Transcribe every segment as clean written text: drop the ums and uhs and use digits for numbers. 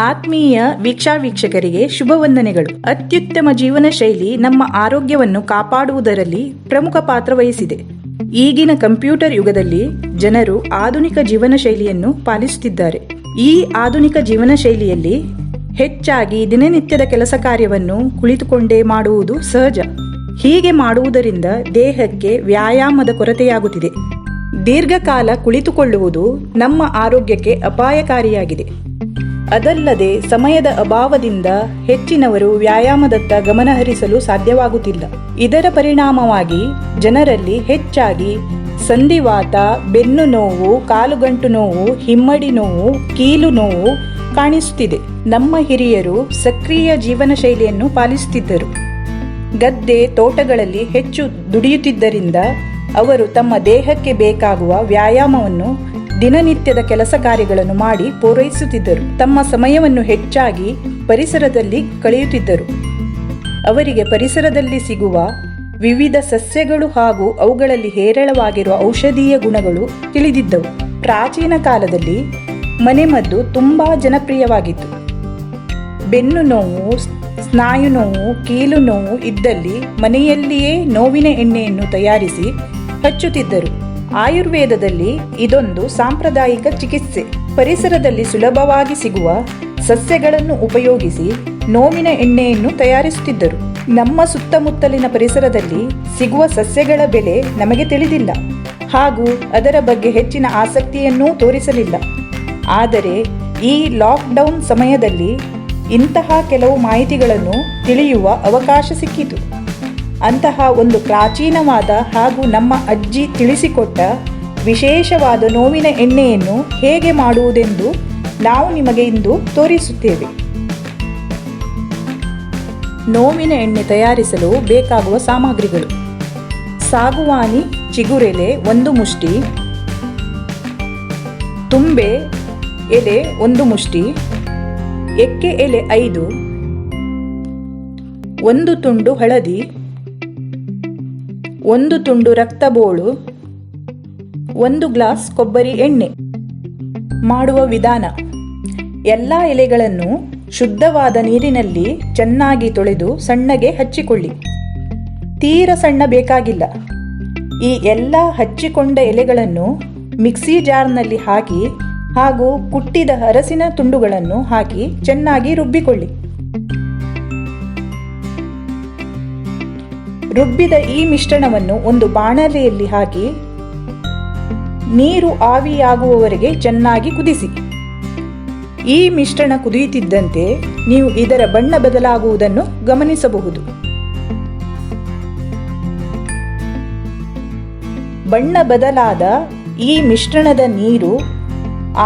ಆತ್ಮೀಯ ವೀಕ್ಷಕರಿಗೆ ಶುಭ ವಂದನೆಗಳು. ಅತ್ಯುತ್ತಮ ಜೀವನ ಶೈಲಿ ನಮ್ಮ ಆರೋಗ್ಯವನ್ನು ಕಾಪಾಡುವುದರಲ್ಲಿ ಪ್ರಮುಖ ಪಾತ್ರ ವಹಿಸಿದೆ. ಈಗಿನ ಕಂಪ್ಯೂಟರ್ ಯುಗದಲ್ಲಿ ಜನರು ಆಧುನಿಕ ಜೀವನ ಶೈಲಿಯನ್ನು ಪಾಲಿಸುತ್ತಿದ್ದಾರೆ. ಈ ಆಧುನಿಕ ಜೀವನ ಶೈಲಿಯಲ್ಲಿ ಹೆಚ್ಚಾಗಿ ದಿನನಿತ್ಯದ ಕೆಲಸ ಕಾರ್ಯವನ್ನು ಕುಳಿತುಕೊಂಡೇ ಮಾಡುವುದು ಸಹಜ. ಹೀಗೆ ಮಾಡುವುದರಿಂದ ದೇಹಕ್ಕೆ ವ್ಯಾಯಾಮದ ಕೊರತೆಯಾಗುತ್ತಿದೆ. ದೀರ್ಘಕಾಲ ಕುಳಿತುಕೊಳ್ಳುವುದು ನಮ್ಮ ಆರೋಗ್ಯಕ್ಕೆ ಅಪಾಯಕಾರಿಯಾಗಿದೆ. ಅದಲ್ಲದೆ ಸಮಯದ ಅಭಾವದಿಂದ ಹೆಚ್ಚಿನವರು ವ್ಯಾಯಾಮದತ್ತ ಗಮನಹರಿಸಲು ಸಾಧ್ಯವಾಗುತ್ತಿಲ್ಲ. ಇದರ ಪರಿಣಾಮವಾಗಿ ಜನರಲ್ಲಿ ಹೆಚ್ಚಾಗಿ ಸಂಧಿವಾತ, ಬೆನ್ನು ನೋವು, ಕಾಲುಗಂಟು ನೋವು, ಹಿಮ್ಮಡಿ ನೋವು, ಕೀಲು ನೋವು ಕಾಣಿಸುತ್ತಿದೆ. ನಮ್ಮ ಹಿರಿಯರು ಸಕ್ರಿಯ ಜೀವನ ಶೈಲಿಯನ್ನು ಪಾಲಿಸುತ್ತಿದ್ದರು. ಗದ್ದೆ ತೋಟಗಳಲ್ಲಿ ಹೆಚ್ಚು ದುಡಿಯುತ್ತಿದ್ದರಿಂದ ಅವರು ತಮ್ಮ ದೇಹಕ್ಕೆ ಬೇಕಾಗುವ ವ್ಯಾಯಾಮವನ್ನು ದಿನನಿತ್ಯದ ಕೆಲಸ ಕಾರ್ಯಗಳನ್ನು ಮಾಡಿ ಪೂರೈಸುತ್ತಿದ್ದರು. ತಮ್ಮ ಸಮಯವನ್ನು ಹೆಚ್ಚಾಗಿ ಪರಿಸರದಲ್ಲಿ ಕಳೆಯುತ್ತಿದ್ದರು. ಅವರಿಗೆ ಪರಿಸರದಲ್ಲಿ ಸಿಗುವ ವಿವಿಧ ಸಸ್ಯಗಳು ಹಾಗೂ ಅವುಗಳಲ್ಲಿ ಹೇರಳವಾಗಿರುವ ಔಷಧೀಯ ಗುಣಗಳು ತಿಳಿದಿದ್ದವು. ಪ್ರಾಚೀನ ಕಾಲದಲ್ಲಿ ಮನೆಮದ್ದು ತುಂಬಾ ಜನಪ್ರಿಯವಾಗಿತ್ತು. ಬೆನ್ನು ನೋವು, ಸ್ನಾಯು ನೋವು, ಕೀಲು ನೋವು ಇದ್ದಲ್ಲಿ ಮನೆಯಲ್ಲಿಯೇ ನೋವಿನ ಎಣ್ಣೆಯನ್ನು ತಯಾರಿಸಿ ಹಚ್ಚುತ್ತಿದ್ದರು. ಆಯುರ್ವೇದದಲ್ಲಿ ಇದೊಂದು ಸಾಂಪ್ರದಾಯಿಕ ಚಿಕಿತ್ಸೆ. ಪರಿಸರದಲ್ಲಿ ಸುಲಭವಾಗಿ ಸಿಗುವ ಸಸ್ಯಗಳನ್ನು ಉಪಯೋಗಿಸಿ ನೋವಿನ ಎಣ್ಣೆಯನ್ನು ತಯಾರಿಸುತ್ತಿದ್ದರು. ನಮ್ಮ ಸುತ್ತಮುತ್ತಲಿನ ಪರಿಸರದಲ್ಲಿ ಸಿಗುವ ಸಸ್ಯಗಳ ಬೆಲೆ ನಮಗೆ ತಿಳಿದಿಲ್ಲ ಹಾಗೂ ಅದರ ಬಗ್ಗೆ ಹೆಚ್ಚಿನ ಆಸಕ್ತಿಯನ್ನೂ ತೋರಿಸಲಿಲ್ಲ. ಆದರೆ ಈ ಲಾಕ್ಡೌನ್ ಸಮಯದಲ್ಲಿ ಇಂತಹ ಕೆಲವು ಮಾಹಿತಿಗಳನ್ನು ತಿಳಿಯುವ ಅವಕಾಶ ಸಿಕ್ಕಿತು. ಅಂತಹ ಒಂದು ಪ್ರಾಚೀನವಾದ ಹಾಗೂ ನಮ್ಮ ಅಜ್ಜಿ ತಿಳಿಸಿಕೊಟ್ಟ ವಿಶೇಷವಾದ ನೋವಿನ ಎಣ್ಣೆಯನ್ನು ಹೇಗೆ ಮಾಡುವುದೆಂದು ನಾವು ನಿಮಗೆ ಇಂದು ತೋರಿಸುತ್ತೇವೆ. ನೋವಿನ ಎಣ್ಣೆ ತಯಾರಿಸಲು ಬೇಕಾಗುವ ಸಾಮಗ್ರಿಗಳು: ಸಾಗುವಾನಿ ಚಿಗುರೆಲೆ 1 ಮುಷ್ಟಿ, ತುಂಬೆ ಎಲೆ 1 ಮುಷ್ಟಿ, ಎಕ್ಕೆ ಎಲೆ 5, 1 ತುಂಡು ಹಳದಿ, 1 ತುಂಡು ರಕ್ತಬೋಳು, 1 ಗ್ಲಾಸ್ ಕೊಬ್ಬರಿ ಎಣ್ಣೆ. ಮಾಡುವ ವಿಧಾನ: ಎಲ್ಲ ಎಲೆಗಳನ್ನು ಶುದ್ಧವಾದ ನೀರಿನಲ್ಲಿ ಚೆನ್ನಾಗಿ ತೊಳೆದು ಸಣ್ಣಗೆ ಹಚ್ಚಿಕೊಳ್ಳಿ. ತೀರ ಸಣ್ಣ ಬೇಕಾಗಿಲ್ಲ. ಈ ಎಲ್ಲ ಹಚ್ಚಿಕೊಂಡ ಎಲೆಗಳನ್ನು ಮಿಕ್ಸಿ ಜಾರ್ನಲ್ಲಿ ಹಾಕಿ ಹಾಗೂ ಕುಟ್ಟಿದ ಅರಸಿನ ತುಂಡುಗಳನ್ನು ಹಾಕಿ ಚೆನ್ನಾಗಿ ರುಬ್ಬಿಕೊಳ್ಳಿ. ರುಬ್ಬಿದ ಈ ಮಿಶ್ರಣವನ್ನು ಒಂದು ಬಾಣಲೆಯಲ್ಲಿ ಹಾಕಿ ನೀರು ಆವಿಯಾಗುವವರೆಗೆ ಚೆನ್ನಾಗಿ ಕುದಿಸಿ. ಈ ಮಿಶ್ರಣ ಕುದಿಯುತ್ತಿದ್ದಂತೆ ನೀವು ಇದರ ಬಣ್ಣ ಬದಲಾಗುವುದನ್ನು ಗಮನಿಸಬಹುದು. ಬಣ್ಣ ಬದಲಾದ ಈ ಮಿಶ್ರಣದ ನೀರು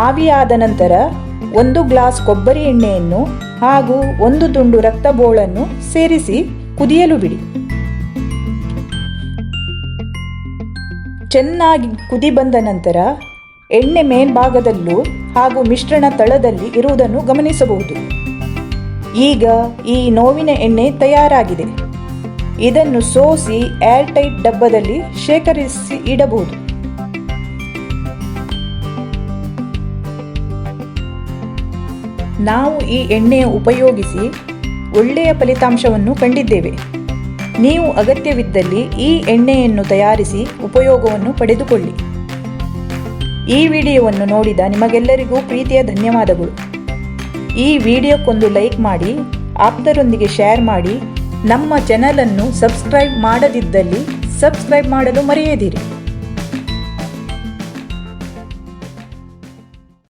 ಆವಿಯಾದ ನಂತರ 1 ಗ್ಲಾಸ್ ಕೊಬ್ಬರಿ ಎಣ್ಣೆಯನ್ನು ಹಾಗೂ 1 ತುಂಡು ರಕ್ತಬೋಳನ್ನು ಸೇರಿಸಿ ಕುದಿಯಲು ಬಿಡಿ. ಚೆನ್ನಾಗಿ ಕುದಿ ಬಂದ ನಂತರ ಎಣ್ಣೆ ಮೇಲ್ಭಾಗದಲ್ಲೂ ಹಾಗೂ ಮಿಶ್ರಣ ತಳದಲ್ಲಿ ಇರುವುದನ್ನು ಗಮನಿಸಬಹುದು. ಈಗ ಈ ನೋವಿನ ಎಣ್ಣೆ ತಯಾರಾಗಿದೆ. ಇದನ್ನು ಸೋಸಿ ಏರ್ ಟೈಟ್ ಡಬ್ಬದಲ್ಲಿ ಶೇಖರಿಸಿ ಇಡಬಹುದು. ನಾವು ಈ ಎಣ್ಣೆಯ ಉಪಯೋಗಿಸಿ ಒಳ್ಳೆಯ ಫಲಿತಾಂಶವನ್ನು ಕಂಡಿದ್ದೇವೆ. ನೀವು ಅಗತ್ಯವಿದ್ದಲ್ಲಿ ಈ ಎಣ್ಣೆಯನ್ನು ತಯಾರಿಸಿ ಉಪಯೋಗವನ್ನು ಪಡೆದುಕೊಳ್ಳಿ. ಈ ವಿಡಿಯೋವನ್ನು ನೋಡಿದ ನಿಮಗೆಲ್ಲರಿಗೂ ಪ್ರೀತಿಯ ಧನ್ಯವಾದಗಳು. ಈ ವಿಡಿಯೋಕ್ಕೊಂದು ಲೈಕ್ ಮಾಡಿ, ಆಪ್ತರೊಂದಿಗೆ ಶೇರ್ ಮಾಡಿ. ನಮ್ಮ ಚಾನೆಲ್ ಅನ್ನು ಸಬ್ಸ್ಕ್ರೈಬ್ ಮಾಡದಿದ್ದಲ್ಲಿ ಸಬ್ಸ್ಕ್ರೈಬ್ ಮಾಡಲು ಮರೆಯದಿರಿ.